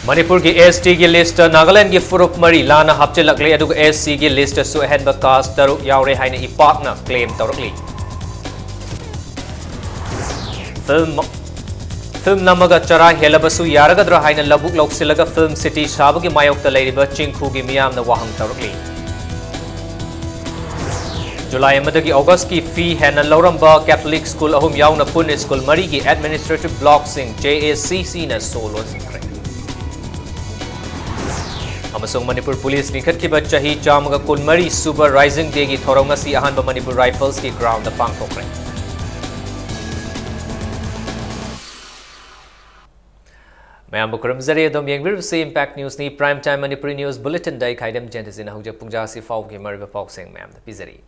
Manipur की ST की list Nagaland की फुरुप मरी लाना हप्चिलकले अदुग SC की लिस्ट सु अहेनब कास्ट तरुक यावरे हाइने इपाकना क्लेम तौरकली फिल्म नमगा चरा हेलबसु यारगद्रा हाइने लबुक लौक्सिलगा फिल्म सिटी साबगी मायोक्ता लेरिबा चिंखु की मियामना वाहंग तौरकली जुलाई अमदगी अगस्त की फी हेना लौरंबा कैथोलिक स्कूल अहुम यावना पुन स्कूल मरी की एडमिनिस्ट्रेटिव ब्लॉक सिंह JACC ने सोलो सिंखरे मणिपुर पुलिस लिखत चाही चामग कुलमरी सुपर राइजिंग डे की थौरंगसी अहानब मणिपुर राइफल्स की ग्राउंड पांगथोखरे मैम बुकरमजरे दम येंगबिरसे इंपैक्ट न्यूज नी prime time Manipuri news bulletin दाई खाइदम जेंटसिन हौजे पुंजासी फाउ की मरबे पाउसेंग मैम द पिजरी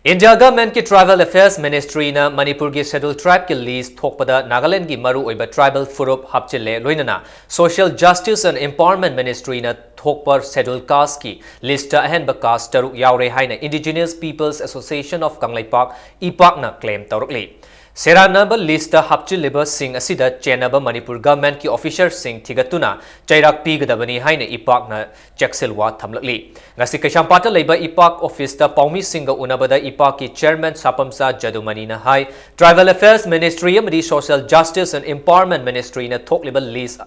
इंडिया गवर्नमेंट की ट्राइबल अफेयर्स मिनिस्ट्री ने मणिपुर की शेड्यूल ट्राइब की लिस्ट थोपदा नागालैंड की मरु ओइबा ट्राइबल फुरुप हपचिले लोइनना social justice and empowerment ministry ने थोपर शेड्यूल कास्ट की लिस्ट अहनब कास्ट तरुक यावरे हाइने indigenous peoples association of Kangleipak इपाकना क्लेम तौरकली सेरानब लिस्ट हपचिलिब सिंह असिदा चेनब मणिपुर गवर्नमेंट की ऑफिसर सिंह थिगतुना चैराक पीगदबनी हाइने इपाकना चेक्सिलवा थमलकली ngasi कैशांपाता लेबा इपाक ऑफिस दा पौमी सिंह उनबदा इपाक की चेयरमैन सापमसा जदुमनी ना हाई ट्राइबल अफेयर्स मिनिस्ट्री अमदी social justice and empowerment ministry ने थोकलिबा लिस्ट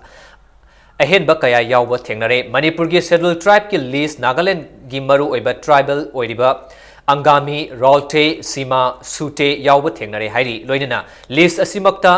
अहेनब कया यावब थेंगनरे मणिपुर की शेड्यूल ट्राइब की लिस्ट नागालैंड की मरु ओइबा ट्राइबल ओइरिबा अंगामी रोल्टे सीमा सुटे यावब थेंगनरे हाइरी लोइनना लिस्ट असिमक्ता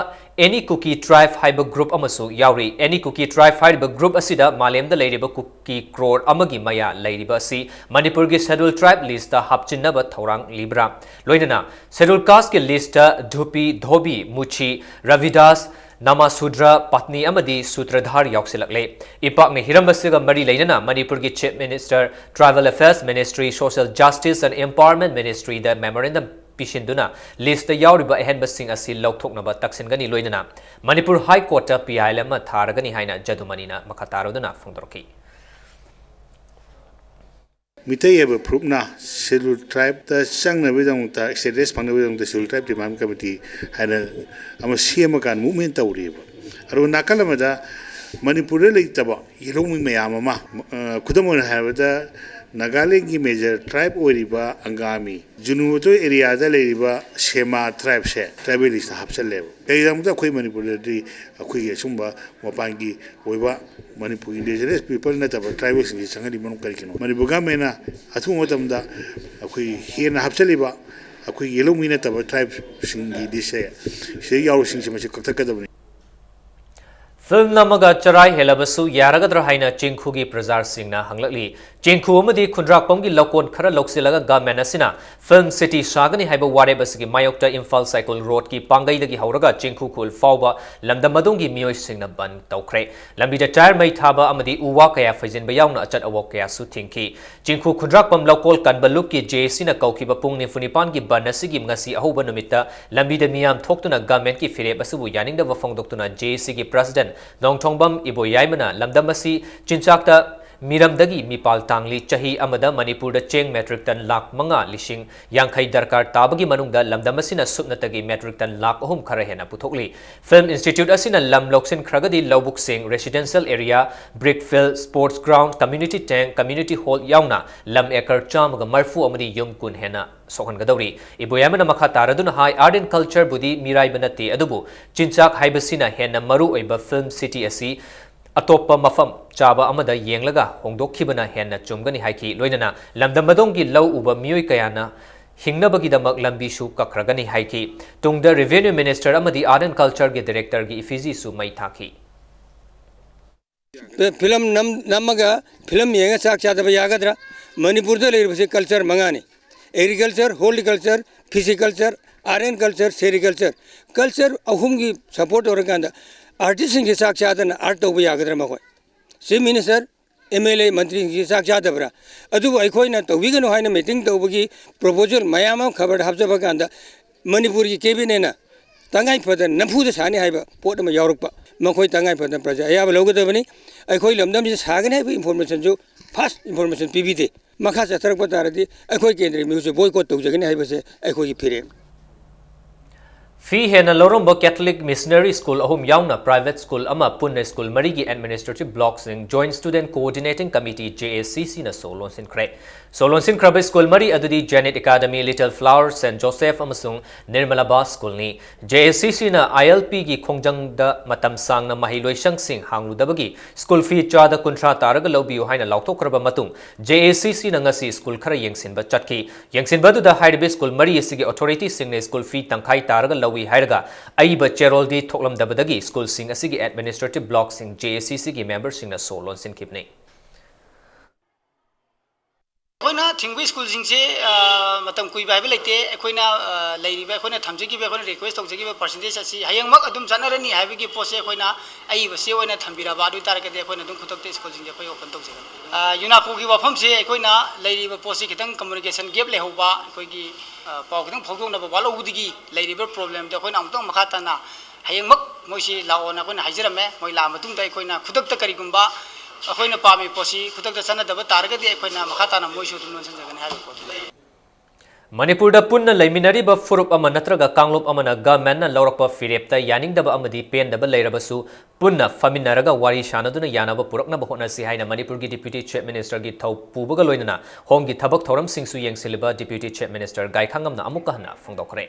एनी कुकी ट्राइब हाइब ग्रुप अमसु यावरी एनी कुकी ट्राइब हाइब ग्रुप असिदा मालेम द लेरिबा कुकी क्रोर अमगी मया लेरिबा असि मणिपुर की schedule tribe list हपचिनब थौरांग Libra लोइनना schedule caste की लिस्ट धुपी धोबी मुची रविदास नामासूद्र पत्नी अमदी सूत्रधार याउसिलकले इपाक ने हिरमबसिगा मरी लेना मणिपुर की chief minister tribal affairs ministry social justice and empowerment ministry द मेमोरेंडम पिशिंदुना लिस्ट याउरिबा अहेनबसिंग असि लौथोकनबा तक्सिनगनी लोइनना मणिपुर हाई कोर्ट PIL थारगनी हाइना जदुमनीना मखतारोदना फोंदोरकी मितई एब प्रूफना शेड्यूल ट्राइब ता संगनबेदंगता एक्सेडेस फंगनबेदंगता शेड्यूल ट्राइब डिमांड कमिटी हाइना अम सीएम कान मूवमेंट तौरीब अरु नाकलमदा मणिपुर लेतबा येलोमी मयाम अमा खुदम ओन हाबदा नागालैंड की मेजर ट्राइब ओरिबा अंगामी जुनुतो एरिया दा लेरिबा सेमा ट्राइब से ट्राइबलिस्ट हापचलेब एग्जांपल अखोई मणिपुर दी अखोई सुंबा मपांगी ओइबा मणिपुर इंडिजिनस पीपल नतबा ट्राइबल सिंग संगदी मनु करिकिनो मणिपुर गमेना अथु मतमदा अखोई हेना हापचलिबा अखोई येलोमी नतबा ट्राइब सिंगी दिसे से याव सिंग से कक्थकदबनी फिल्म नमगा चराई हेलबसु यारगद्र हाइना चिंखु की प्रजार सिंगना हंगलकली चिंखु अमदी खुंद्राकपम की लकोन खरा लौक्सिलगा गवर्नमेंट असिना फिल्म सिटी सागनी हाइबा वारेबसगी मायोक्ता इम्फाल साइकिल रोड की पांगईदगी हौरगा चिंखु खुल फाउबा लमदमदों की मियोय सिंगना बन तौखरे लंबीदा टायर मै थाबा अमदी उवा कया फैजिनबा यावना अचत अवोक कया सु थिंकी चिंखु खुंद्राकपम लकोल कनबलुक की JAC ना कौखिबा पुंग निफुनिपान की बनसिगी ngasi अहोबा नुमित्ता लंबीदा मियाम थोक्तुना गवर्नमेंट की फिरेब असुबु यानिंगदा वफोंगदोक्तुना JAC की प्रेसिडेंट नोंगथोंगबम इबोयाइमना लमदमसी चिंचाकता मीरमदगी मिपाल तांगली चाही अमदा मणिपुर द चेंग मेट्रिक टन लाख मंगा लिशिंग यांखई दरकार ताबगी मनुंगदा लमदमसिना सुपनतगी मेट्रिक टन लाख अहुम खरा हेना पुथोकली फिल्म इंस्टीट्यूट असिना लम लोक्सिन खरगदी लौबुक सिंग residential area brickfield sports ground community tank community hall यावना लम एकर चामगा मरफू अमदी युम कुन हेना सोहनगदौरी इबोयामना मखा तारदुना हाई आर्ट एंड कल्चर बुदी मिराइबनते अदुबु चिंचाक हाइबसिना हेना मरु ओइबा फिल्म सिटी असि अतोप मफम चाबा अमदा येंगलगा होंदोखिबना हेना चुमगनी हाइकी लोइनना लमदमदोंगी लौ उबा मियोय कयाना हिंगनबगीदमक लंबीसु कखरगनी हाइकी तुंगदा रेवेन्यू मिनिस्टर अमदी आर्ट एंड कल्चर के डायरेक्टर की इफिजी सु मई थाकी फिल्म नमगा फिल्म येंगा साक चादबा यागद्रा मणिपुर द लेरबसे कल्चर मंगाने agriculture horticulture pisciculture art and culture sericulture culture अहुम की सपोर्ट औरकांदा आर्टिस्ट के साक चादन आर्ट तौब यागद्रा मखोय चीफ मिनिस्टर MLA मंत्री की साक चादबरा अदुबु अखोइना तौबिगनो हाइना मीटिंग तौबगी प्रपोजल मयाम खबर हाबजबा कांदा मणिपुर की कैबिनेट तंगाई फदन नफुद साने हाइबा पोट म यावरकपा मखोय तंगाई फदन प्रजा अयाब लौगदबनी अखोय लमदम से सागने हाइबा इंफॉर्मेशन जो फास्ट इंफॉर्मेशन पीबीदे मखा चथरकपा तारदी अखोय केंद्र म्यूजिक बॉयकॉट तौजगने हाइबसे अखोय फिरे Fee hena lorombo Catholic Missionary School ahum yauna private school ama punna school marigi administrative blocks in Joint Student Coordinating Committee JACC na solon sin kre. Solon sin krabe school mari adudi Janet Academy Little Flower St Joseph amasung Nirmala Ba School ni JACC na ILP gi khongjang da matam sang na mahiloi sang sing hanglu dabagi school fee cha da kuntra taraga lobiu haina lautok kraba matung JACC na ngasi school khara yengsin ba chatki yengsin ba du da high school mari sigi authority sing ne school fee tangkhai taraga wi hairga aiba cherol di thoklam dabadagi school sing asigi administrative block sing JACC gi member sing na solon sin kipne koina thingwi school sing se matam kui bai belite koina leiri ba koina thamji gi ba koina request tok jigi ba percentage asi hayang mak adum janarani haibi gi pose koina ai ba se oina thambira ba du tar ka de koina dum khutok te school sing je koi open tok jega yuna ko gi wafam se koina leiri ba pose kitang communication gap le hoba koi gi pau kitang phogdong na ba lo udigi leiri ba problem de koina amtong makata na hayang mak moi si lao na koina haijirame moi la matung dai koina khutok ta kari gumba akoina pami posi khutak da sana da ba targa di akoina makhata na moi shu dum non san jagan ha ko Manipur da punna laiminari ba furup ama natraga kanglop amana government na lawrakpa firepta yaning daba amadi pen daba leirabasu punna faminaraga wari shanaduna yanaba purakna ba hona si haina Manipur gi deputy chief minister gi thau pubaga loinana home gi thabak thoram singsu yengsiliba deputy chief minister gai khangam na amuka hana phongdokre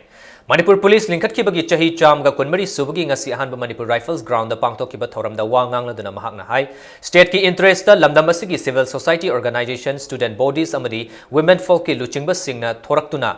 Manipur police lingkhat ki bagi chahi cham ga kunmari subagi ngasi ahan ba Manipur rifles ground da pangtok ki ba thoram da wangang laduna mahak na hai state ki interest da lamdam asigi civil society organization student bodies amadi women folk ki luchingba singna thorak tuna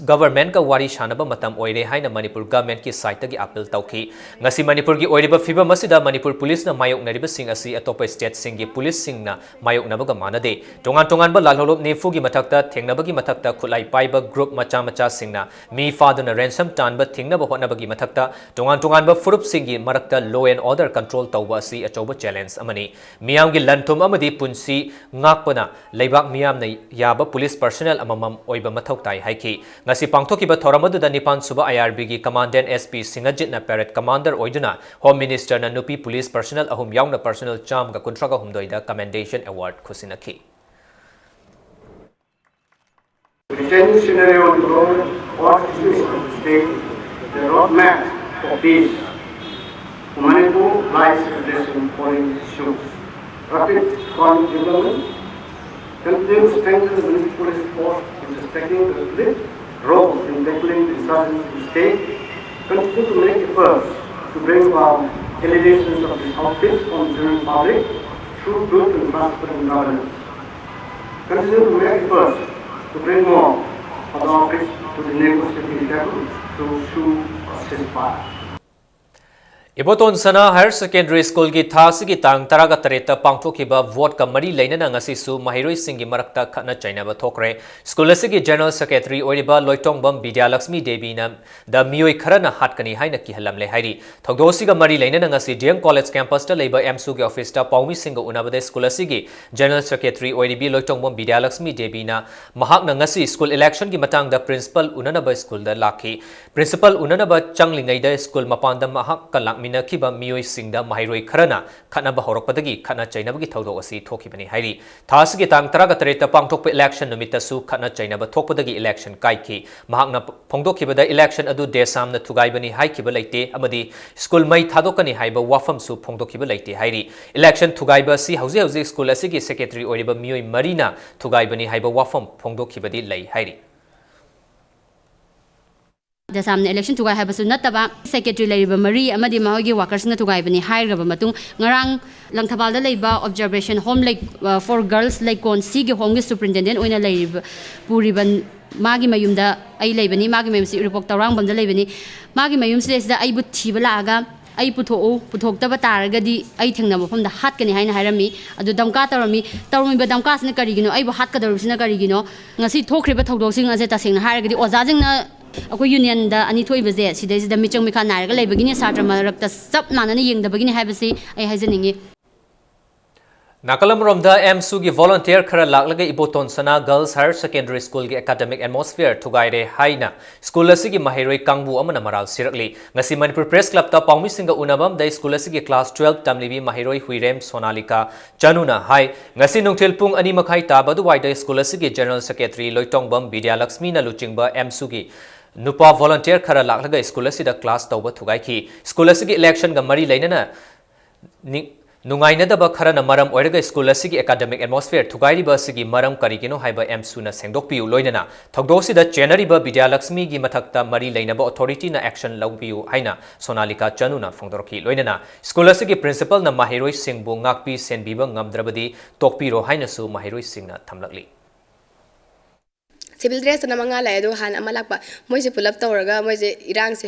government ka wari shanaba matam oire haina Manipur government ki site gi appeal tauki ngasi Manipur gi oiriba fiba masida Manipur police na mayok nariba sing asi atopa state sing gi police sing na mayok nabaga manade tongan ba lalholop nefu gi mathakta thengnabagi mathakta khulai paiba group macha sing na mi faduna ransom tanba thingnaba hotnabagi mathakta tongan ba furup sing gi marakta law and order control tawba asi achoba challenge amani miyam gi lanthum amadi punsi ngakpana leibak miyam na yaba police personnel amamam oiba mathautai haiki ngasi pangthokiba thoramadu da nipan suba IRB gi commandant SP Singajit na parade commander oiduna home minister na nupi police personnel ahum yauna personal cham ga kuntraga humdoida commendation award khusinaki The changing scenario on the road what is state the roadmap for peace. Manipur lies addressing foreign issues. Rapid economic development continues to strengthen the Manipur force in respecting the lead role in tackling the insurgency in the state, continue to make efforts to bring about elevations of the outfit on the general public through truth and transparent governance. Continue to make efforts to bring more of the office to the negotiating table to sue or ceasefire. Iboton sana higher secondary school gi thasi gi tang taraga tareta pangthokiba vote ka mari leinana ngasi su mahiroi singi marakta khana chaina ba thokre school asigi general secretary oiriba loitong bam Vidya Lakshmi Devi na da mioi kharana hatkani haina ki halam le hairi thogdosi ga mari leinana ngasi DM college campus ta leiba MSU gi office ta paumi singa unabade school asigi general secretary oiribi loitong bam Vidya Lakshmi Devi na mahak na ngasi school election gi matang da principal unana ba school da lakhi principal unana ba changlingai da school mapanda mahak ka lakmi na kiba mioi singda mahiroi kharana khana ba horokpadagi khana chaina bagi thodok asi thokibani hairi thasgi tang taraga tareta pangthokpa election numita su khana chaina ba thokpadagi election kaiki mahakna phongdokhibada election adu desam na thugaibani haikiba leite amadi school mai thadokani haiba wafam su phongdokhiba leite hairi election thugaiba si hauji school asigi secretary oiriba mioi marina thugaibani haiba wafam phongdokhibadi lei hairi The samne election tugai habasu nataba secretary laiba mari amadi mahogi workers na tugai bani hire gaba matung ngarang langthabal da leiba observation home like for girls like kon si ge home ge superintendent oina leiba puriban magi mayumda ai leibani magi mayum si report tawrang bam da leibani magi mayum si da ai bu thibala aga ai puthokta taragadi ai thengna mafam da hat kani haina hairami adu damka tarami ba damka sina karigino ai bu hat ka darusina karigino ngasi thokriba thodok sing ase tasengna hairagadi ojajing na ako union da ani thoibaje sidai da michang mikha naraga leibagini satra marakta sab nanana yengdabagini haibasi ai haijaningi Nakalam Romda MSU gi volunteer khara laklaga iboton sana girls higher secondary school gi academic atmosphere thugaire haina school asigi mahiroi kangbu amana maral sirakli ngasi Manipur press club ta paumi singa unabam da school asigi class 12 tamlibi mahiroi huirem Sonalika chanuna hai ngasi nungthil pung ani makhai ta badu wai da school asigi general secretary loitongbam Vidya Lakshmi na luchingba MSU gi नुपा volunteer khara laklaga school asida class tawba thugai ki school asigi election ga mari lainana नुंगाइनदब Kharna मरम ओइरगा school असigi academic atmosphere थुगाइरिबा असigi मरम करिगिनो हाइबा M सुना सेंगदोकपियु लोइनना थगदोसिदा चेनरिबा विद्यालक्ष्मी गी मथक्ता मरी लैनबा authority ना action लौबियु हाइना Sonalika चनुना फोंदोरकी लोइनना school असigi principal ना माहिरोइ सिंहबु ngakpi senbiba ngamद्रबदि तोकपिरो हाइनसु माहिरोइ सिंहना थमलकली civil dress ना मंगा लाए दो हान अमा लापा मोइसे पुलअप तौरगा मोइसे इरांग से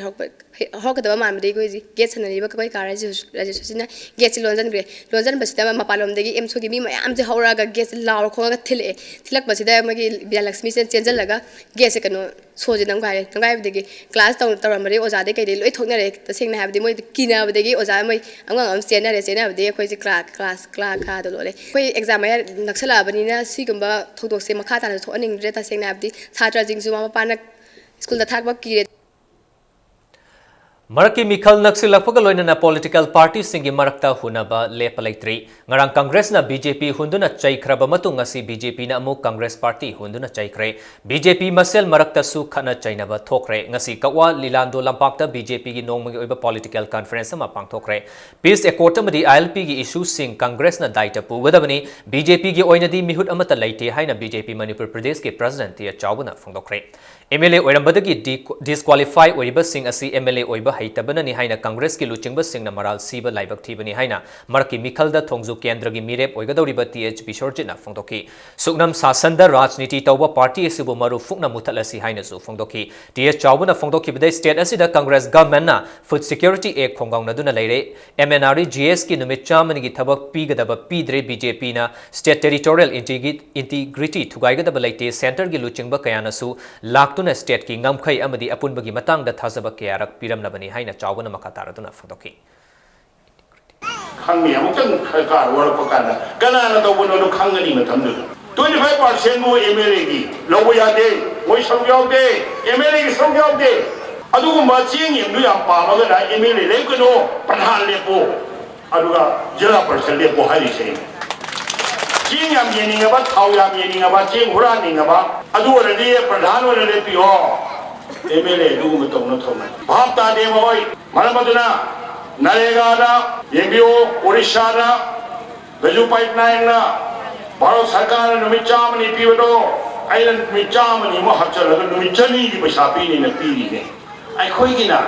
होकदबा मानबदि कोइ गेट सनरिबा कोइ कार रजिस्ट्रेशन गेट लोंजन बसिदा मपालोम देगी एम सोगी मी मयाम जे हौरागा गेट लाव खोगा थिले थिलक बसिदा मगी विद्यालक्ष्मी से चेंजल लगा गेट से कनो सोजे नंगाय देगी क्लास तौरमरे ओजादे कइदे लोइ थोकनरे तसेंगना हाबदि मोइ किनाबदेगी ओजा मै अंगाम चेनबदे कोइ क्लास का दो लोले कोइ एग्जाम या नक्सलाबनिना सिगुम्बा थोदोकसे मखा ताना थोअनिंग्रे तसेंगना छात्र जिंगसु मामा पाना स्कूल दा थाकबा किरे मरकी मिखल नक्सिलपग लोइनना पॉलिटिकल पार्टी सिंगी मरकता हुनबा लेपलैत्री ngarang कांग्रेस ना बीजेपी हुंदुना चैख्रबा मतुंग असि बीजेपी ना अमु कांग्रेस पार्टी हुंदुना चैख्रे बीजेपी मसेल मरकता सु खना चैनबा थोखरे ngasi कवा लीलांदो लंपाक्ता बीजेपी गी नोंगमगी ओइबा पॉलिटिकल कॉन्फ्रेंस मा पांगथोखरे पीस एकोर्ट मदी आईएलपी गी इशू सिंग कांग्रेस ना दायित्व पुगदबनी बीजेपी गी ओइनदी मिहुत अमता लैते हाइना बीजेपी मणिपुर प्रदेश के प्रेसिडेंट ति चावना फोंदोखरे एमएलए ओइरंबदगी डिस्क्वालीफाई ओइबा सिंग असि एमएलए ओइबा हाइतबननी हाइना कांग्रेस की लुचिंगबा सिंगना मराल सीबा लाइबक थीबनी हाइना मरकी मिखलदा थोंजु केंद्र की मिरेप ओइगदौरिबा टीएच बिशोरजिना फोंदोकी सुकनम शासनदा राजनीति तौबा पार्टी एसिबु मरु फुकना मुथलसी हाइनासु फोंदोकी टीएच चावना फोंदोकीबदे स्टेट असिदा कांग्रेस गवर्नमेंटना फूड सिक्योरिटी एक्ट खोंगाउनदुना लेरे एमएनआरई जीएस की नुमित चामनगी थबक पीगदबा पीद्रे बीजेपी ना स्टेट टेरिटोरियल इंटीग्रिटी थुगाइगदबा लेते सेंटर की लुचिंगबा कयानसु लाक्तुना स्टेट की ngамखै अमदी अपुनबगी मतंगदा थाजबा कयारक पिरमनबनी हाइना चावना मखातारदुना फोंदोकी खांनि अमुक्तं कार वरपकाना कनाना तौबनो खांगनी मतमदु 25% मो एमएलए की लौबो यादे मोइ सौ यावदे एमएलए की सौ यावदे अदुगुम्बा चेंग यमदु याम पामगना एमएलए लेकनो प्रधान लेपो अदुगा जिला परिषद लेपो हारिसे चेंग याम येनिंगबा थाव याम येनिंगबा चेंग हुरानिंगबा अदु वरदि प्रधान वरदे पियो एमएलए दुगुम तौनो थौना भाप तादे मोइ मरमदुना नरेगा येबियो ओडिशा गजू पाइपलाइन भारत सरकार नुमित चामनी पीबदो आइलन नुमित चामनी मो हचलग नुमित चनी की पैसा पीनी न पीनी ने अखोइगिना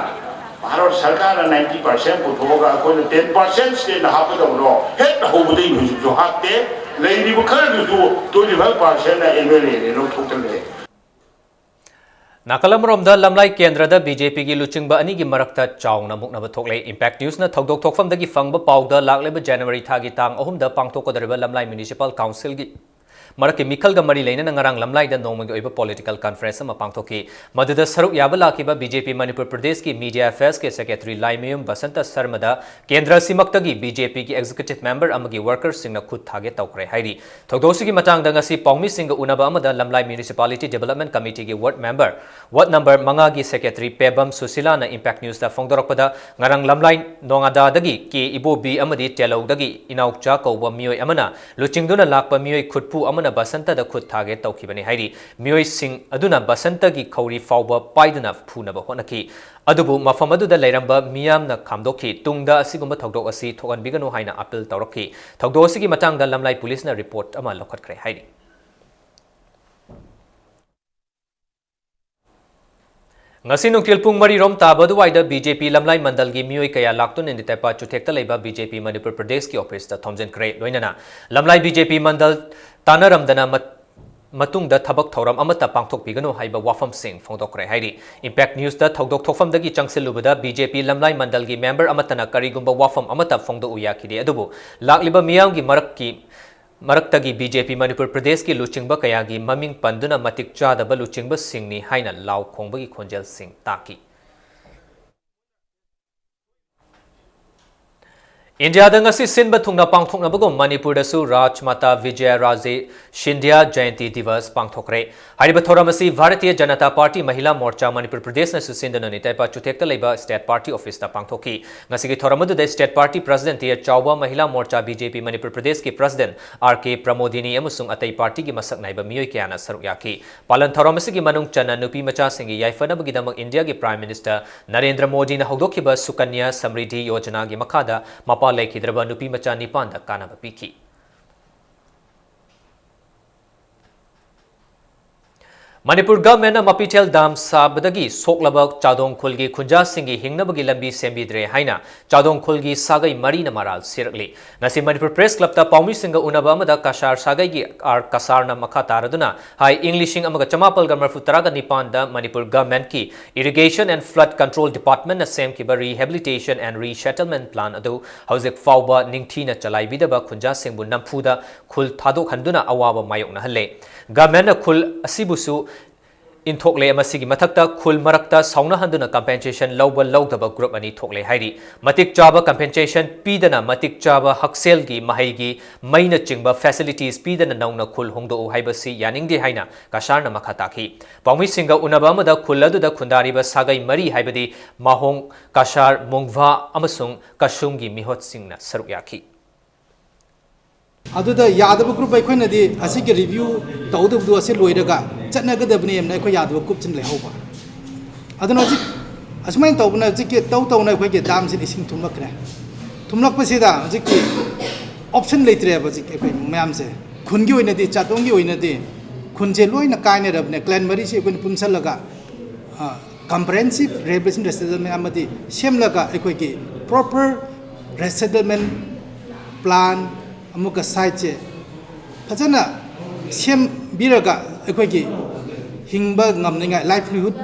भारत सरकार 90% पुथोगा कोइ 10% स्टेट हापदबरो हेट होबदे हुजु हापते लेदि बखर दुजु 25% एमएलए ने नो थोतले नाकलमरोम द लमलाई केंद्र द बीजेपी की लुचिंगबा अनि की मरकता चाउना मुकनब थोकले इंपैक्ट न्यूज न थौदोक थोकफम दगी फंगबा पाउदा लागलेब जनवरी थागी तांग अहुम द पांगथोकदरबा लमलाई म्युनिसिपल काउंसिल की मरकी मिखल मरी लेना नंगरांग लमलाई द नोंमगी ओइबा पॉलिटिकल कॉन्फ्रेंस अमा पांगथोकी मदुदा सरुक याबा लाकिबा बीजेपी मणिपुर प्रदेश की मीडिया अफेयर्स के सेक्रेटरी लाइमयुम बसंत शर्मा केंद्र सिमक्तगी बीजेपी की एग्जीक्यूटिव मेंबर अमगी वर्कर्स सिंगना खुद थागे तौकरे हाइरी थौदोसी की मतंग दंगसी पौमी सिंग उनबा अमदा लमलाई म्युनिसिपालिटी डेवलपमेंट कमिटी की वार्ड नंबर मंगा की सेक्रेटरी पेबम सुशीला न इंपैक्ट न्यूज दा फोंदोरकपदा ngarang lamlai nongada dagi ke ibobi amadi telou dagi inaukcha kouba mioi amana luchingduna lakpa mioi khutpu amana basanta da khut thage tawkhibani hairi mioi sing aduna basanta gi khauri fawba paiduna phuna ba honaki adubu mafam adu da leiramba miyam na khamdokhi tungda asigumba thogdok asi thogan biganu haina appeal tawrakhi thogdo asigi matang da lamlai police na report ama lokhatkre hairi ngasi nungtil pung mari rom tabadu waida BJP lamlai mandal gi mioi kaya laktun in ditepa chuthekta leiba BJP Manipur Pradesh ki office ta thomjen kre loinana lamlai BJP mandal tanaram dana matung da thabak thoram amata pangthok bigano haiba wafam sing phongdokre hairi impact news da thodok thokfam dagi changselubada BJP lamlai mandal gi member amatana karigumba wafam amata phongdo uya khide adubu lakliba miyam gi marak ki मरक्तगी BJP Manipur Pradesh की लुचिंगबा कयागी ममिंग पंदुना मतिक चादबा लुचिंगबा सिंगनी हाइना लाव खोंबगी खोंजेल सिंग ताकी India ngasi sinba thungna pangthokna bagom Manipur dasu Rajmata Vijaya Raje Scindia Jayanti Divas pangthokre. Hariba thoramasi Bharatiya Janata Party Mahila Morcha Manipur Pradesh na susindana ni taipa chutekta leiba State Party Office ta pangthoki. Ngasi ki thoramadu de State Party President Tia Chawba Mahila Morcha BJP Manipur Pradesh ki President RK Pramodini amusung atai party ki masak naiba miyoi kyana sarukyaki. Palan thoramasi ki manung chana nupi macha singi yaifana bagidamag India ki Prime Minister Narendra Modi na hogdokiba Sukanya Samriddhi Yojana ki makada Lekhidraba nupi macha nipanda kanaba piki. Manipur government Mapitel Dam Sabadagi Soklabak Chadong Khulgi Khunja Singi Hingnabagi Lambi Sembidre Haina Chadong Khulgi Sagai Marina Maral Sirkli Nasi Manipur Press Club ta Paumi Singa Unaba Amada Kashar Sagai gi Ar Kasarna Makataraduna Hai Englishing Amaga Chamapal Gamar Futaraga Nipanda Manipur government ki Irrigation and Flood Control Department na Sem Kiba Rehabilitation and Resettlement Plan adu Hausik Fauba Ningtina Chalai Bidaba Khunja Singbu Nampuda Khul Thadok Handuna Awaba Mayok na Halle Government na Khul Asibusu In Tokle Masigi Matakta, Kul Marakta, Sauna Handuna compensation, Loba Logaba group ani Tokle Haidi. Matik Java compensation, Pidana, Matik Java, Hakselgi, Mahigi, Maina Chingba facilities, Pidana Nauna Kul Hongdo Hibasi, Yaning de Haina, Kasharna Makataki. Pami Singa Unabama da Kuladu da Kundariba Sagai Mari Hibadi, Mahong, Kashar, Mungva, Amasung, Kashungi, Mihot Singna, Sarukyaki. अदुदा यादव group अखोना दि असिगे review तौदबदु असे लोइरगा चटनागदबनि एमना अखो Yadav group चिन लेहौबा अदुना जि असमाइन तौबना जिके तौना अखोगे दाम सिन इसिंग थुमलकरे थुमलकपसिदा जिके ऑप्शन लेत्रे बा जिके अखो मयाम से खुनगी ओइनदि चातोंगी ओइनदि खुनजे लोइना कायने रबने क्लैन मरी से अखोन पुनसलगा comprehensive rehabilitation resettlement amadi semlaga अखोगे proper resettlement plan अमुक साइचे फजना सेम बिरगा अखोगी हिंबा ngमनिङा लाइवलीहुड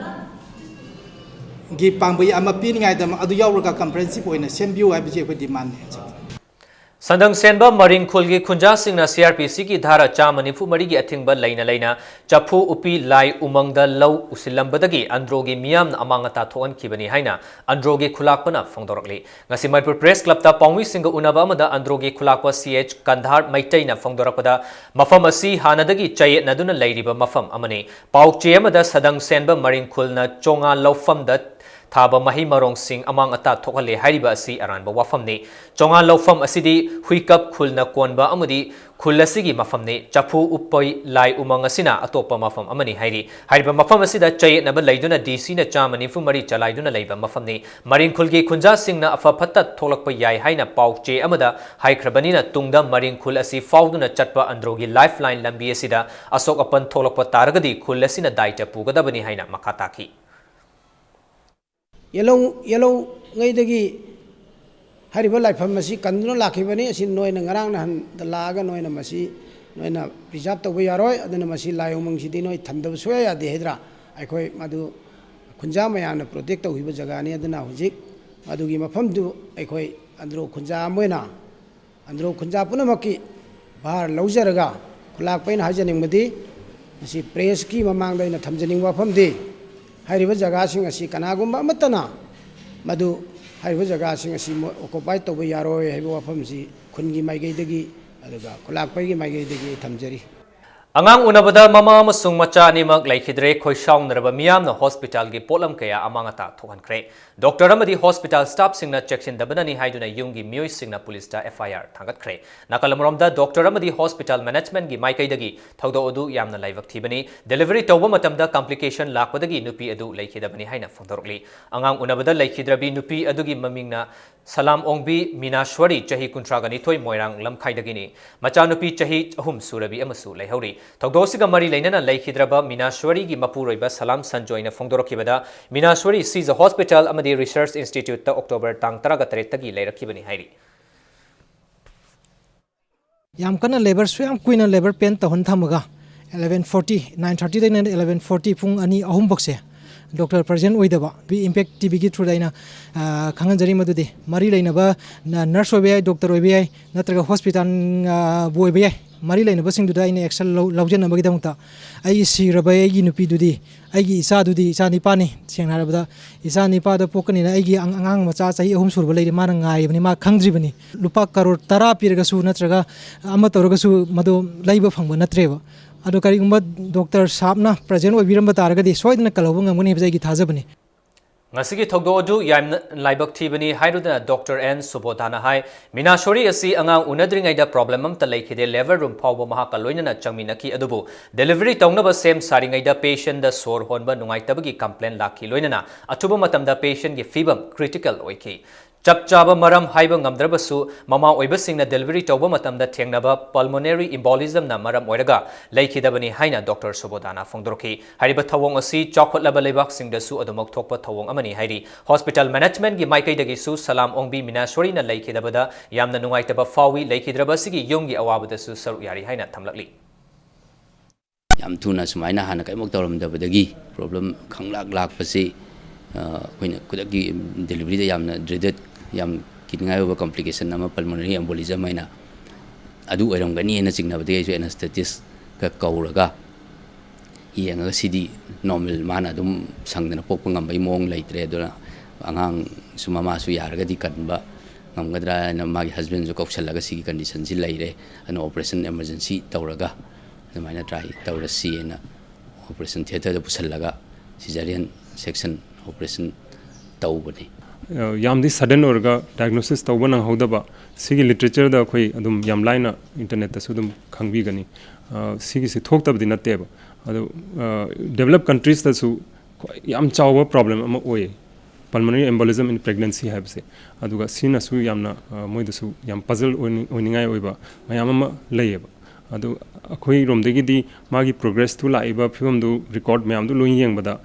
गी पांबई अमा पिनिङाय दम अदु यावरगा कंप्रेहेंसिव ओइना सेमबिउ हाइबजे अखो डिमांड ने Sandang Senba Maring Khulgi Khunja Singna CRPC ki dhara Chamanifu Marigi Athingba Laina Laina Chapu Upi Lai Umangda Lau Usilambadagi Androgi Miam Amangata Thoan Kibani Haina Androgi Khulakpana Fongdorokli Ngasi Manipur Press Club ta Pongwi Singa Unaba Amada Androgi Khulakpa CH Kandhar Maitaina Fongdorakpada Mafam Asi Hanadagi Chayet Naduna Lairiba Mafam Amani Pauk Chemada Sadang Senba Maring Khulna Chonga Laufam da Thaba Mahi Marong Sing amang ata thokale hariba asi aranba wafamni Chonga Laufam asidi huikap khulna konba amudi khulasigi mafamni Chapu Uppoi Lai Umang asina atopa mafam amani hairi hariba mafam asida chay naba laiduna DC na chamani fumari chalaiduna leiba mafamni Maring Khulgi Khunja Sing na afa phatta tholakpa yai haina pauk che amada haikrabani tungda Maring Khul asi fauduna chatpa androgi lifeline lambi asida asok apan tholakpa taragadi khulasina daita pugadabani haina makataki yellow ngay dagi hariba laifam masi kanduna lakibani asin noy na ngarang na da laga noy na masi noy na preserve to yaroy adana masi layumang sidi noy thandab soya ya dehedra aikoi madu khunja maya na protect to hiba jaga ni adana hujik madu gi mafam du aikoi andro khunja moina andro khunja punamaki bahar laujaraga khulak pain hajaning madi masi press ki mamang dai na thamjaning wafam di hariba jaga sing asi kanagumba matana madu hariba jaga sing asi occupy to yaro haiba wafam si khungi maigai dagi aduga khulakpai gi maigai dagi thamjari Angang unabada mama amasung macha nimak laikhidre khoisaung naraba miyamna hospital gi polam kaya amangata thokankre doctor amadi hospital staff singna check-in dabanani haiduna yungi miyoi singna police ta FIR thangatkre nakalamromda doctor amadi hospital management gi maikai dagi thaudo odu yamna laivak thibani delivery tawba matamda complication lakpadagi nupi adu laikhidabani haina phondorokli angang unabada laikhidrabi nupi adugi mamingna Salam Ongbi Minashwari Chahi Kuntragani Toy Moirang Lamkhaidagini Machanupi Chahi Ahum Surabi Amasu Lehauri Togdosiga Mari Lainana Laikhidraba Minashwari gi Mapuraiba Salam Sanjoina Fongdorokibada Minashwari sees a hospital Amadi Research Institute ta October Tang Taragatare Tagi Leirakibani Hairi Yamkana labor swam queen labor pen tahon thamaga 11:40 9:30 11:40 pung ani ahum bokse doctor present ओइदबा बी impact TV की through दाइना खंगनजरी मदुदि मरी लेनबा nurse ओइबे doctor ओइबे नत्रगा हॉस्पिटल बोइबे मरी लेनबसिंगदुदा आइने एक्शन लौजनबगिदमता आई सिरबा आइगी नुपीदुदि आइगी इसादुदि इसा निपानि सेंनारबदा इसा निपाद पोकनिना आइगी अंगांग मचा चाहि अहुम सुरबा लेदि माना ngaibani ma khangdribani lupa crore 10 piragasu natraga ama toragasu madu laiba phangba natreba ado karigumba doctor sabna present oibiramba taragadi soidna kalawba ngamgani bajagi thajabani ngasigi thogdo odu yam laibak thibani hairudana Dr. N Subodhana hai minashori asi angang unadringai da problem am ta laikhide level room phawba maha kaloinana changminaki adubu delivery tawnaba sem saringai da patient da sor honba nungai tabagi complaint lakhi loinana atuba matam da patient gi fibam critical oiki chap chaba maram haiba ngamdrabasu mama oibasingna delivery tawba matamda thengnaba pulmonary embolism na maram oiraga laikhidabani haina Dr. Subodhana fongdorki hariba thawong asi chawkhotlaba lebak singdasu adumok thokpa thawong amani hairi hospital management gi maikai dagi su salam ongbi minashori na laikhidabada yamna nungaitaba fawi laikhidrabasigi yumgi awabadasu saru yari haina thamlakli yam thuna sumaina hana kaimok tawramdabadagi problem khanglak lakpasi koina kudagi delivery da yamna dreaded yam kidngai over complication nama pulmonary embolism aina adu oiramgani ena chignabadi aisu anesthetic ka kauraga yenga sidi normal mana dum sangdana pokpa ngambai mong leitre dona angang sumama su yaraga di kanba ngamgadra na magi husband jo kokchalaga sigi condition si leire an operation emergency tawraga adamaina try tawrasi ena operation theater da pusallaga cesarean section operation tawbani yamdi sudden orga diagnosis tawbana hodaba sigi literature da khoi adum yam line internet da sudum khangbi gani sigi se thoktabdi natteba adu developed countries da su yam chawba problem ama oye pulmonary embolism in pregnancy have se aduga sina su yamna moi da su yam puzzle oiningai oiba mayam ama layeba adu khoi romdegi di magi progress tu laiba phim du record mayam du loin yengbada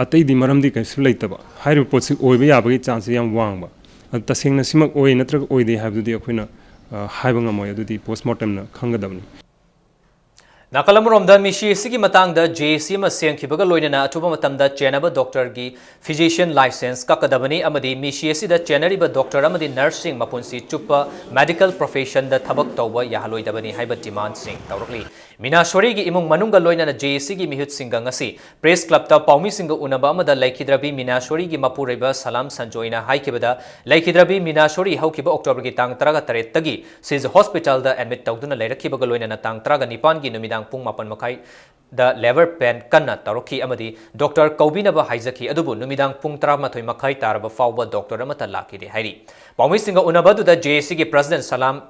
atai di maram di kai su leitaba hai report si oiba yabagi chance yam wangba tasengna simak oi natrag oi de have du di akhina haiba ngamoy adu di postmortem na khangadabni Nakalamuromda mishi sigi matangda JC ma sengkhibaga loinana atuba matamda chenaba doctor gi physician license kakadabani amadi mishi asida chenariba doctor amadi nursing mapunsi chupa medical profession da thabak tawba yahaloidabani haiba demand sing tawrakli minashori gi imung manunga loinana JC gi mihut singa ngasi press club ta paumi singa unaba amada laikhidrabi minashori gi mapuraiba salam sanjoina haikibada laikhidrabi minashori haukiba october gi tang 13 tagi sis hospital da admit tawduna leirakhibaga loinana tang 9 gi numidang pung mapan makai da lever pen kanna taroki amadi Dr. Kaubinaba haizaki adubu numidang pung 13 makai taraba fawba doctor amata lakide hairi paumi singa unabadu da JC gi president salam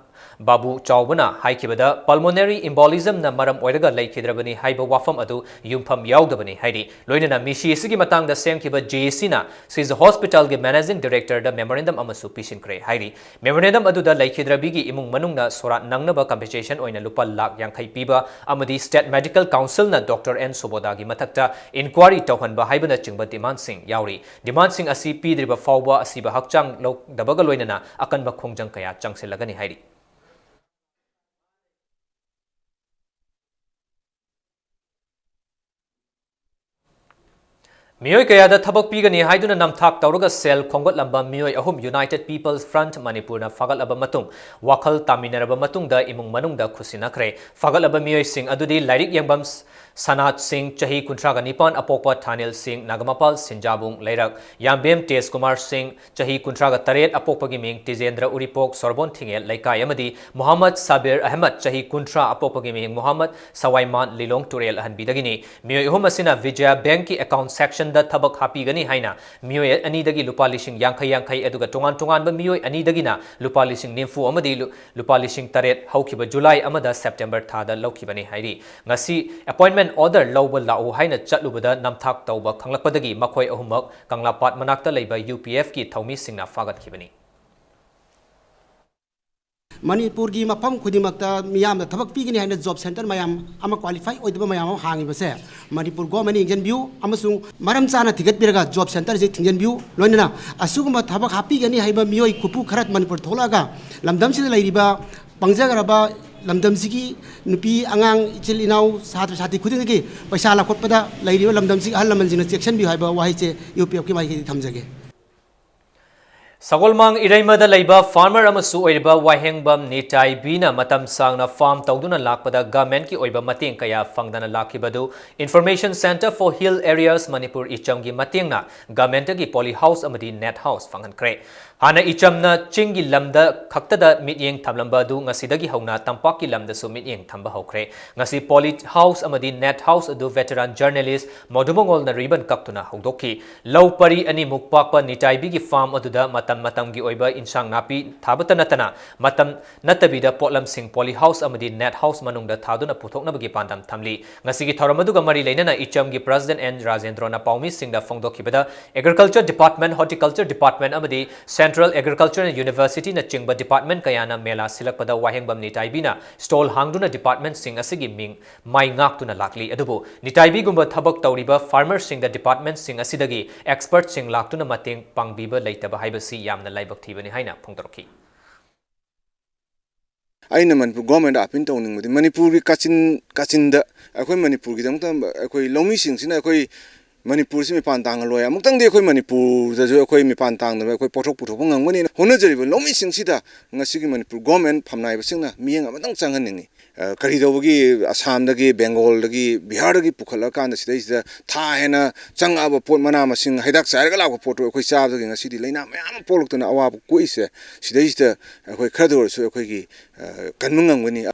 Babu Chaubana haikibada pulmonary embolism na maram oiraga laikhidrabani haiba wafam adu yumpham yaudabani hairi loinana mishi sigi matang da sengkiba JC na sis hospital ge managing director da memorandum amasu pisin kre hairi memorandum adu da laikhidrabi gi imung manung na sora nangnaba compensation oina lupa lakh yankhai piba amadi state medical council na Dr. N Suboda gi mathakta inquiry tawhanba haibana chingba demand sing yauri demand sing asi pidriba fawba asiba hakchang lok dabaga loinana akanba khongjang kaya changsilagani hairi Miyoi kayada thabak pigani haiduna namthak tawraga sel khongot lamba miyoi ahum United People's Front Manipur na fagal aba matung wakhal taminaraba matung da imung manung da khusinakre fagal aba miyoi sing adudi lairik yangbam Sanat Singh Chahi Kuntraga Nipan Apokpa Thanil Singh Nagamapal Sinjabung Leirak Yambem Tes Kumar Singh Chahi Kuntraga Taret Apokpa gi ming Tizendra Uripok Sorbon Thingel Laikai Amadi Muhammad Sabir Ahmad Chahi Kuntra Apokpa gi ming Muhammad Sawaiman Lilong Turel Ahan Bidagini Miyoi ahum asina Vijaya Bank ki account section da thabak hapi gani haina miyoi ani dagi lupa lising yankhai eduga tongan ba miyoi ani dagina lupa lising nimfu amadi lupa lising taret haukiba July amada September thada laukibani hairi ngasi appointment order lawba lau haina chatlubada namthak tawba khanglakpadagi makhoi ahumak kanglapat manakta leiba UPF ki thaumi singna fagat khibani Manipur gi mapam khudimakta miyam da thabak pigini haina job center mayam ama qualify oidaba mayam hangi base Manipur government injen view amasung maram chana thigat biraga job center je thingen view loinana asuguma thabak hapi gani haiba miyoi kupu kharat Manipur tholaga lamdam sida leiriba pangjagaraba lamdam sigi nupi angang ichil inau satu sati khuding gi paisa la khot pada lairi lamdam sigi hal laman jina section bi haiba wahai che UPF ki mai gi thamjage Sagolmang Iraimada Laiba Farmer Amasu Oiba Wahengbam Nitai Bina Matam Sangna Farm Tauduna Lakpada Government Ki Oiba Mating Kaya Fangdana Lakibadu Information Center for Hill Areas Manipur Ichamgi Matingna Government Ki Poly House Amadi Net House Fangan Kre Hana Ichamna Chingi Lamda Kaktada Mityeng Tamlambadu Ngasidagi Hauna Tampaki Lamda Su Mityeng Tamba Hokre Ngasi Poly House Amadi Net House Adu Veteran Journalist Modumongol na Riban Kaktuna Hogdoki Lau Pari Ani Mukpakpa Nitai Bigi Farm Aduda Matamgi Oiba Insang Napi Tabata Natana Matam Natabida Potlam Sing Poly House Amadi Net House Manungda Taduna Putok Nabagi Pandam Tamli Ngasigi Toramaduga Mari Lenana Ichamgi President N Rajendrona Paumi Singh da Fongdokibada Agriculture Department Horticulture Department Amadi Central Agriculture University na Chingba Department Kayana Mela Silakpada Wahengbam Nitaibina Stall Hangduna Department Sing Asigi Ming Mai Ngaktuna Lakli Adubu Nitaibi Gumba Thabak Tauriba Farmer Sing da Department Sing Asidagi Expert Sing Laktuna Mating Pangbiba Laitaba Haibasi Yamna Laibak Thibani Haina Pongdoroki aina manipur government apin tawning mudi manipur ki kachin da akoi manipur ki dang tam akoi lomi sing sina akoi manipur si mi pan tang loya muktang de akoi manipur da jo akoi mi pan tang da akoi pothok puthok ngang mani hona jari ba lomi sing si da ngasi ki manipur government phamnai ba singna miyeng amatang changan ningi kari dawgi assam dagi bengal dagi bihar dagi pukhala kan da sidai sida tha hena changa ba pot mana ma sing haidak sai ga la ko pot akoi sab dagi ngasi di leina mayam poluk tuna awa ko ise sidai sida akoi khador so akoi ki kanmungang wani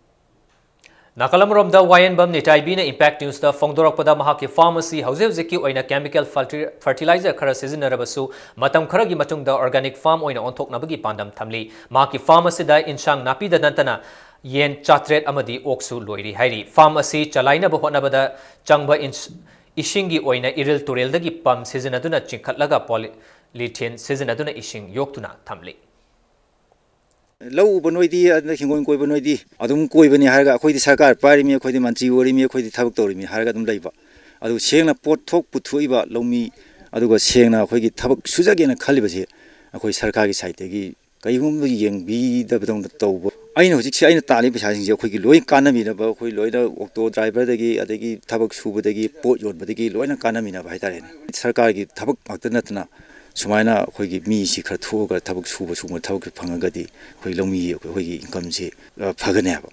Nakalamromda Wayenbam Nitaibina Impact News da Fongdorokpada Mahaki Pharmacy Hauze Oina Chemical Fertilizer Khara Sizinarabasu Matam Kharagi Matungda Organic Farm Oina Ontok Nabagi Pandam Thamli Mahaki Pharmacy da Insang Napi da Nantana Yen Chatret Amadi Oksu Loiri Hairi Pharmacy Chalaina Bahonabada Changba Ishingi Oina Iril Tureldagi Pam Sizinaduna Chinkatlaga Polythene Sizinaduna Ishing Yoktuna Thamli Low Bonoidi and the Hingon Koi Bonoidi, Adum Koi Bani Harga, Koi Saka, Parimi, Koi Manchi, Orimi, Koi Tabaktorimi, Hargadum Leva. Adu Shena Port Talk Putuiba, Lomi, Aduga Shena, Koi Tabak Suzagin, a Calibasi, a Koi Sarkagi Saitegi, Kayum Yang be the Bedon the Tobo. I know it's a Talib having your quick Loy Kanamina, Koi Loida, Octo driver, the Adegi, Tabak Subadegi, Port Yod, Badegi, Loina Kanamina, Vitarin. Sarkagi, Tabak Alternatana. Sumaina hoigi mi si khar thuga thabuk suba suma thabuk phangagadi hoi lomi hoigi income se phagane aba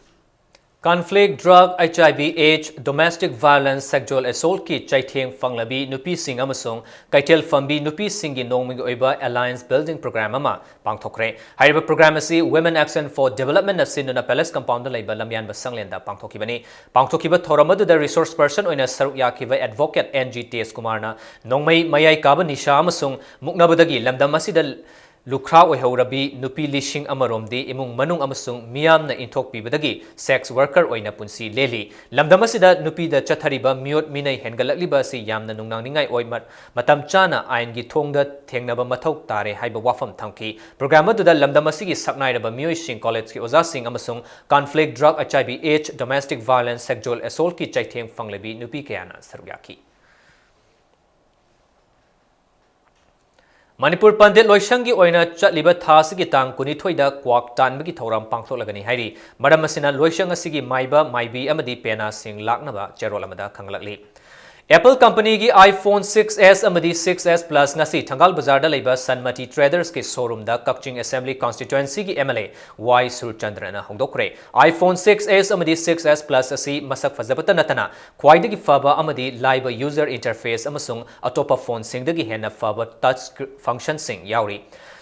Conflict, drug, HIV/AIDS, domestic violence, sexual assault ki chaitheng fanglabi nupi sing amasung kaitel fambi nupi singi nongming oiba alliance building program ama pangthokre haiba program asi women action for development of sinuna palace compound laiba lamyan basanglenda pangthokibani pangthokiba thoramadu the resource person oina saruk yakiba advocate NGTS kumarna nongmai mayai kaba nisha amasung muknabadagi lamdam asida Lukra Oihorabi Nupi Lishing Amaromdi Imung Manung Amasung Miam na Intok Pibadagi Sex Worker Oina Punsi Leli Lamdamasida Nupi da Chathariba Miot Minay Hengalakliba si Yamna Nungnang Ningay Oimat Matam Chana Aingi Tongda Tengnaba Matok Tare Haiba Wafam Tangki Programa da Lamdamasigi Saknairaba Mioy Sing College ki Oza Sing Amasung Conflict, Drug, HIV/AIDS, Domestic Violence, Sexual Assault ki Chaitheng Fanglabi Nupi Kayana Saryaki Manipur Pandit Loishangi Oina Chatliba Thasigi Tang Kunithoida Kwak Tanbagi Thoram Pangtholagani Hairi Madamasina Loishanga Sigi Maiba Maibi Amadi Pena Sing Laknaba Cherolamada Kanglakli Apple Company ki iPhone 6s amadi 6s Plus ngasi Thangal Bazar da leiba Sanmati Traders ke showroom da Kakching Assembly Constituency ki MLA Y Surchandrana hongdokre iPhone 6s amadi 6s Plus asi masak fazabata natana khwaidagi faba amadi live user interface amasung atopa phone singdagi hena faba touch function sing yauri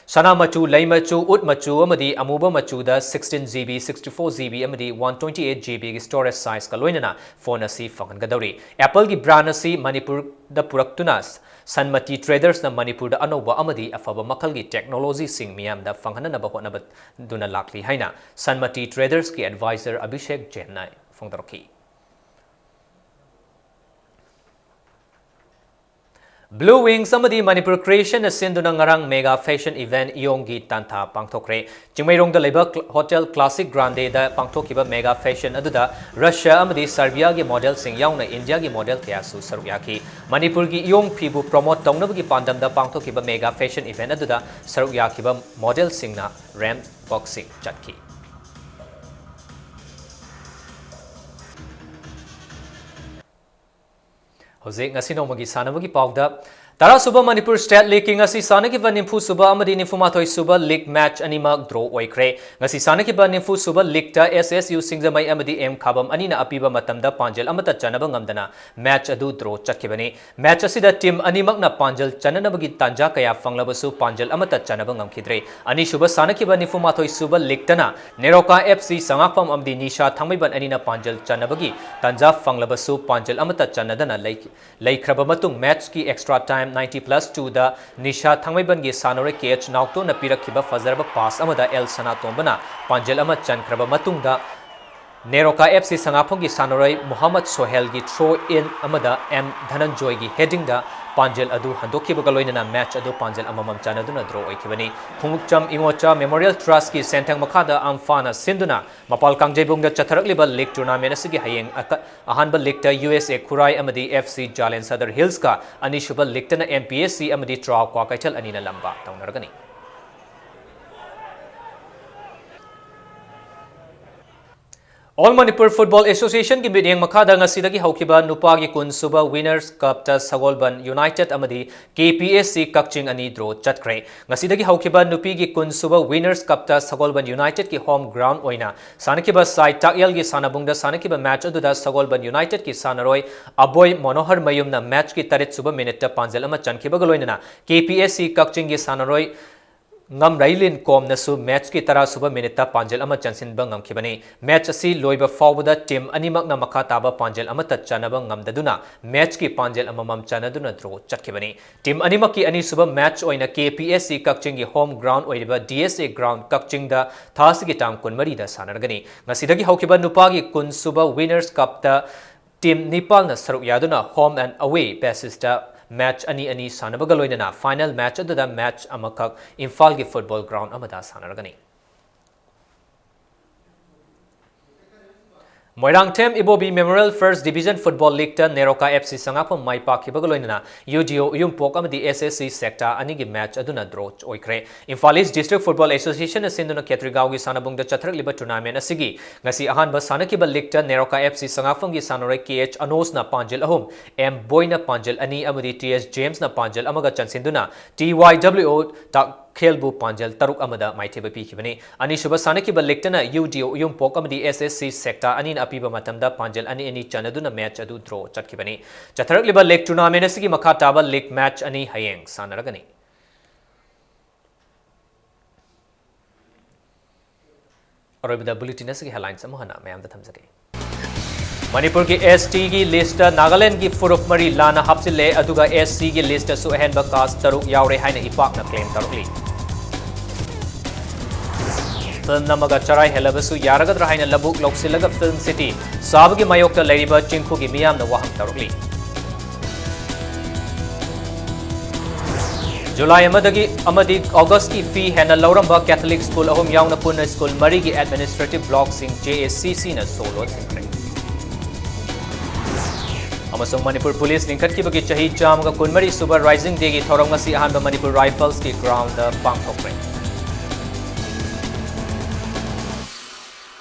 Sana machu, lay machu, ut machu, amadi amuba machu da 16GB, 64GB, amadi 128GB storage size kaloinana phone asi fangan gadori. Apple ki brand asi Manipur da puraktunas. Sanmati Traders na Manipur da anoba amadi afaba makal ki technology sing miyam da fanghana na bahot na duna lakli haina. Sanmati Traders ki advisor Abhishek Jain fongdaroki. Blue Wings amadi Manipur Creation na sinduna ngarang mega fashion event iyonggi tanta pangthokre Chingmairong da leba Hotel Classic Grande da pangthokiba mega fashion aduda Russia amadi Serbia gi model sing yauna India gi model kyasu sarukyaki Manipur gi iyong phibu promote tawnabagi pandam da pangthokiba mega fashion event aduda sarukyakiba model singna ramp boxing chatki Hojik ngasi nomagi sanamagi pawda Tara Suba Manipur State League ngasi sanakiba nimfu suba amadi nifumathoi suba league match animak draw oikre ngasi sanakiba nimfu suba league ta SSU Singzamai amadi M Khabam anina apiba matamda panjal amata chanaba ngamdana match adu draw chatkibani match asida team animak na panjal chananabagi tanja kaya fanglabasu panjal amata chanaba ngamkhidre ani suba sanakiba nifumathoi suba league tana Neroka FC Sangakpam amdi Nisha Thangmaiban anina panjal chanabagi tanja fanglabasu panjal amata chanadana laikhraba matung match ki extra time 90+2 da Nisha Thangmaiban gi sanore KH Naukto na pirakhiba fazarba pass amada El Sanatombana panjal ama chankraba matungda Neroka FC Sangapong gi sanore Muhammad Sohel gi throw in amada M Dhananjoy gi heading da panjal adu handokhiba galoina match adu panjal amamam chanaduna draw oikibani Khumukcham Ingocha Memorial Trust ki sentang makhada amfana sinduna mapal kangjebung da chatharakliba league tournament asigi hayeng ahanba league ta USA Kurai amadi FC Jalen Sadar Hills ka anishuba league ta na MPSC amadi Traw kwa kaichal anina lamba taunargani All Manipur Football Association ki meeting makhada ngasidagi haukiba nupagi kun suba Winners Cup ta Sagolban United amadi KPSC Kakching ani draw chatkre ngasidagi haukiba nupigi kun suba Winners Cup ta Sagolban United ki home ground oina sanakiba side takyal gi sanabungda sanakiba match aduda Sagolban United ki sanaroi Aboy Monohar Mayumna match ki tarit suba minute ta panjal ama chankiba galoina KPSC Kakching gi sanaroi ngam railin kom nasu match ki tara suba minute panjal ama chansin bangam khibani match asi loiba fawda team animak na makha taba panjal ama ta chanaba ngamdaduna match ki panjal ama mam chanaduna draw chatkibani team animak ki ani suba match oina KPSC Kakching gi home ground oiba DSA ground Kakching da thas gi tam kun mari da sanargani ngasidagi haukiba nupagi kun suba Winners Cup ta team Nepal na saruk yaduna home and away basis ta match ani sanabagaloina na final match adada match amakak Imphal gi football ground amada sanaragani Moirang Tem Ibobi Memorial First Division Football League ta Neroka FC Sangapam Maipa Kibagaloina na UGO Yumpok amadi SSC sector anigi match aduna draw oikre Imphal East District Football Association asinduna Ketrigao gi sanabung da chathrak liba tournament asigi ngasi ahanba sanakibal league ta Neroka FC Sangapam gi sanore KH Anos na panjal ahum M Boy na panjal ani amadi TS James na panjal amaga chansinduna TYWO ta Khelbu panjal taruk amada maitheba pikibani ani shuba sanakibal league ta na UGO Yumpok amadi SSC sector ani apiba matamda panjal ani chanaduna match adu draw chatkibani chathrak liba league tournament asigi makha taba league match ani hayeng sanaragani Arabida bulletin asigi headlines amuhana mayam da thamjage Manipur ki ST ki list Nagaland ki Furuf Mari lana hapsile aduga SC ki list su ahenba cast taruk yaure haina ipak na claim tarukli Film namaga charai helabasu yaragadra haina labuk loksilaga film city sabagi mayokta leriba chingkhu gi miyam na waham tarukli July amadi August ki fee hena lauramba Catholic school ahum yauna punna school mari gi administrative block sing JSCC na solo singre Amasung Manipur Police lingkat ki bagi chahi chamga kunmari super rising day gi thorong ngasi ahanba Manipur Rifles ki ground pangthokre